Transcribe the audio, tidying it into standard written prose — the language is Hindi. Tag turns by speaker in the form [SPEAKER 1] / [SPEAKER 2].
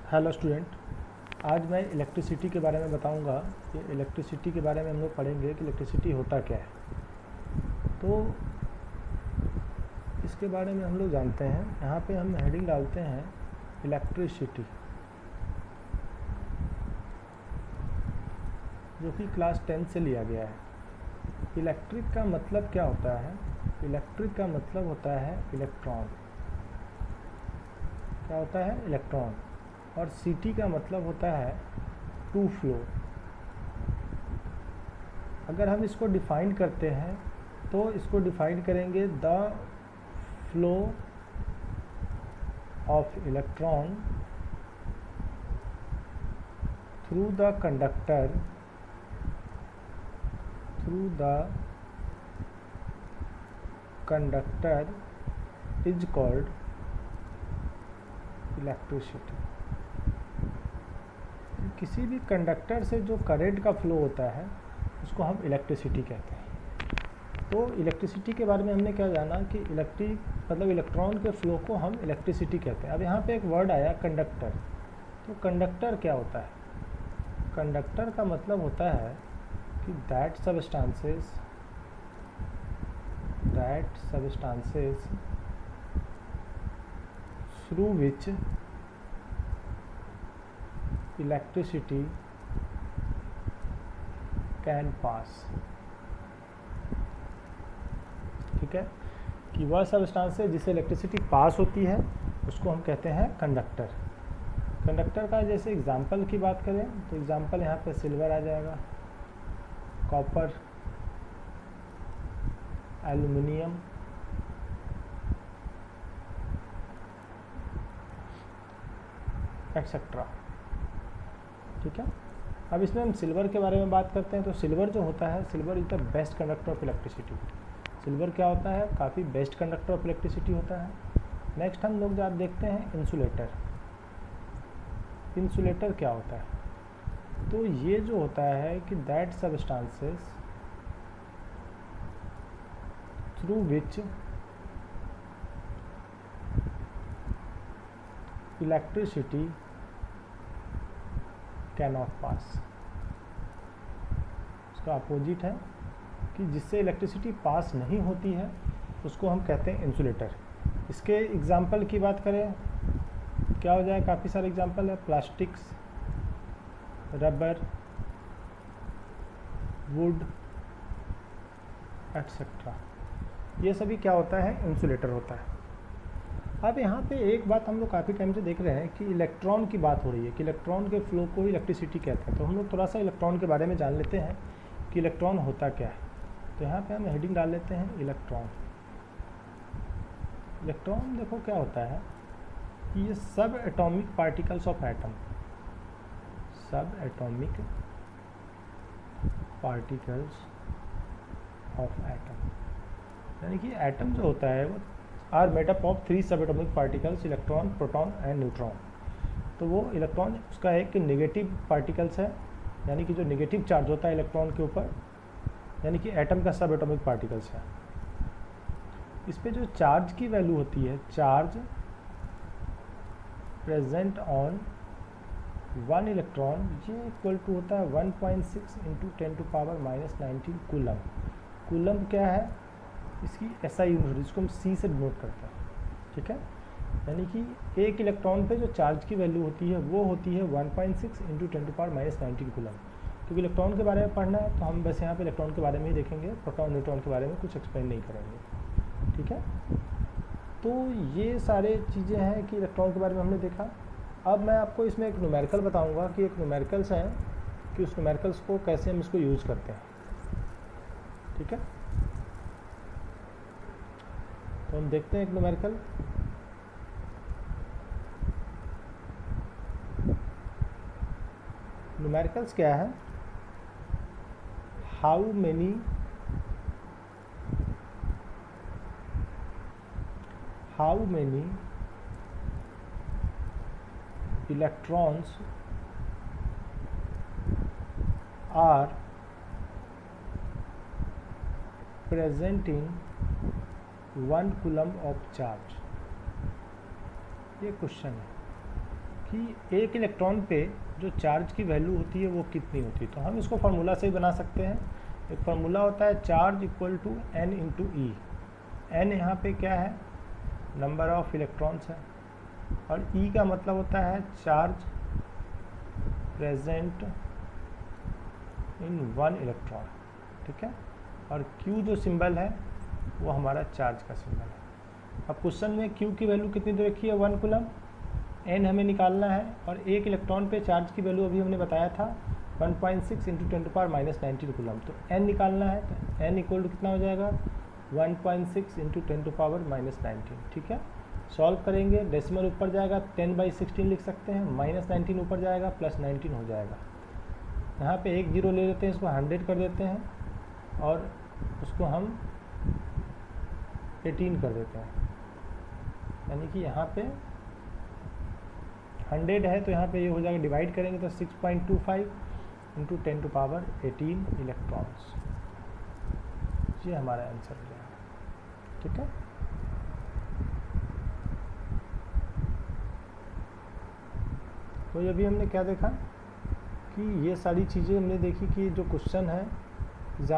[SPEAKER 1] हेलो स्टूडेंट, आज मैं इलेक्ट्रिसिटी के बारे में बताऊंगा कि इलेक्ट्रिसिटी के बारे में हम लोग पढ़ेंगे कि इलेक्ट्रिसिटी होता क्या है। तो इसके बारे में हम लोग जानते हैं। यहाँ पे हम हेडिंग डालते हैं इलेक्ट्रिसिटी, जो कि क्लास 10 से लिया गया है। इलेक्ट्रिक का मतलब क्या होता है? इलेक्ट्रिक का मतलब होता है इलेक्ट्रॉन। क्या होता है? इलेक्ट्रॉन। और सिटी का मतलब होता है टू फ्लो। अगर हम इसको डिफाइन करते हैं तो इसको डिफाइन करेंगे the flow of electron through the conductor is called electricity. किसी भी कंडक्टर से जो करंट का फ्लो होता है उसको हम इलेक्ट्रिसिटी कहते हैं। तो इलेक्ट्रिसिटी के बारे में हमने क्या जाना कि इलेक्ट्रिक मतलब इलेक्ट्रॉन के फ्लो को हम इलेक्ट्रिसिटी कहते हैं। अब यहाँ पे एक वर्ड आया कंडक्टर। तो कंडक्टर क्या होता है? कंडक्टर का मतलब होता है कि that substances through which electricity can pass. ठीक है, कि वह सबस्टांस है जिससे इलेक्ट्रिसिटी पास होती है उसको हम कहते हैं कंडक्टर। कंडक्टर का जैसे एग्जांपल की बात करें तो एग्जांपल यहाँ पे सिल्वर आ जाएगा, कॉपर, एल्युमिनियम, एक्सेट्रा। ठीक है, अब इसमें हम सिल्वर के बारे में बात करते हैं। तो सिल्वर जो होता है, silver is the best conductor of electricity. Silver क्या होता है? काफ़ी बेस्ट कंडक्टर ऑफ इलेक्ट्रिसिटी होता है। नेक्स्ट हम लोग जब देखते हैं इंसुलेटर। इंसुलेटर क्या होता है? तो ये जो होता है कि that substances through which electricity can not pass. उसका अपोजिट है कि जिससे इलेक्ट्रिसिटी पास नहीं होती है उसको हम कहते हैं इंसुलेटर। इसके एग्जाम्पल की बात करें क्या हो जाए? काफ़ी सारे एग्जाम्पल है, प्लास्टिक्स, रबर, वुड, एटसेट्रा। ये सभी क्या होता है? इंसुलेटर होता है। अब यहाँ पे एक बात हम लोग काफ़ी टाइम से देख रहे हैं कि इलेक्ट्रॉन की बात हो रही है कि इलेक्ट्रॉन के फ्लो को ही इलेक्ट्रिसिटी कहते हैं। तो हम लोग थोड़ा सा इलेक्ट्रॉन के बारे में जान लेते हैं कि इलेक्ट्रॉन होता क्या है। तो यहाँ पे हम हेडिंग डाल लेते हैं इलेक्ट्रॉन। इलेक्ट्रॉन देखो क्या होता है कि ये सब एटॉमिक पार्टिकल्स ऑफ एटम, सब एटॉमिक पार्टिकल्स ऑफ एटम, यानी कि एटम जो होता है वो आर मेड अप ऑफ 3 सब atomic particles, electron, proton and neutron. तो वो इलेक्ट्रॉन उसका एक नेगेटिव पार्टिकल्स है, यानी कि जो नेगेटिव चार्ज होता है इलेक्ट्रॉन के ऊपर, यानी कि एटम का सब एटॉमिक पार्टिकल्स है। इस पे जो चार्ज की वैल्यू होती है, चार्ज प्रेजेंट ऑन 1 इलेक्ट्रॉन, ये इक्वल टू होता है 1.6 × 10⁻⁻19 कूलम। कूलम क्या है? इसकी SI यूनिट, जिसको हम C से डिनोट करते हैं। ठीक है, यानी कि एक इलेक्ट्रॉन पे जो चार्ज की वैल्यू होती है वो होती है 1.6 × 10⁻⁻19 कूलम। क्योंकि इलेक्ट्रॉन के बारे में पढ़ना है तो हम बस यहाँ पे इलेक्ट्रॉन के बारे में ही देखेंगे, प्रोटॉन न्यूट्रॉन के बारे में कुछ एक्सप्लेन नहीं करेंगे। ठीक है, तो ये सारे चीज़ें हैं कि इलेक्ट्रॉन के बारे में हमने देखा। अब मैं आपको इसमें एक न्यूमेरिकल बताऊँगा कि एक न्यूमेरिकल्स हैं कि उस न्यूमेरिकल्स को कैसे हम इसको यूज़ करते हैं। ठीक है, तो हम देखते हैं एक न्यूमेरिकल। न्यूमेरिकल्स क्या है? How many electrons are present in 1 coulomb of charge. ये क्वेश्चन है कि एक इलेक्ट्रॉन पे जो चार्ज की वैल्यू होती है वो कितनी होती है। तो हम इसको फार्मूला से ही बना सकते हैं। एक फार्मूला होता है charge equal to n into e. N यहाँ पे क्या है, नंबर ऑफ इलेक्ट्रॉन्स है, और ई का मतलब होता है charge present in one electron, ठीक है। और क्यू जो सिंबल है वो हमारा चार्ज का सिंबल है। अब क्वेश्चन में क्यू की वैल्यू कितनी दे रखी है, 1 कूलम। एन हमें निकालना है, और एक इलेक्ट्रॉन पे चार्ज की वैल्यू अभी हमने बताया था 1.6 इंटू 10⁻⁻19 कूलम। तो एन निकालना है, तो एन इक्वल टू कितना हो जाएगा, 1.6 इंटू 10⁻⁻19, ठीक है। सॉल्व करेंगे, डेसिमल ऊपर जाएगा 10/16 लिख सकते हैं, -19 ऊपर जाएगा, +19 हो जाएगा। यहाँ पे एक जीरो ले लेते हैं, इसको 100 कर देते हैं, और उसको हम 18 कर देते हैं। यानी कि यहाँ पे 100 है, तो यहाँ पे ये हो जाएगा, डिवाइड करेंगे तो 6.25 इंटू 10⁻18 इलेक्ट्रॉन्स। ये हमारा आंसर हो जाएगा, ठीक है। तो ये अभी हमने क्या देखा कि ये सारी चीज़ें हमने देखी कि जो क्वेश्चन है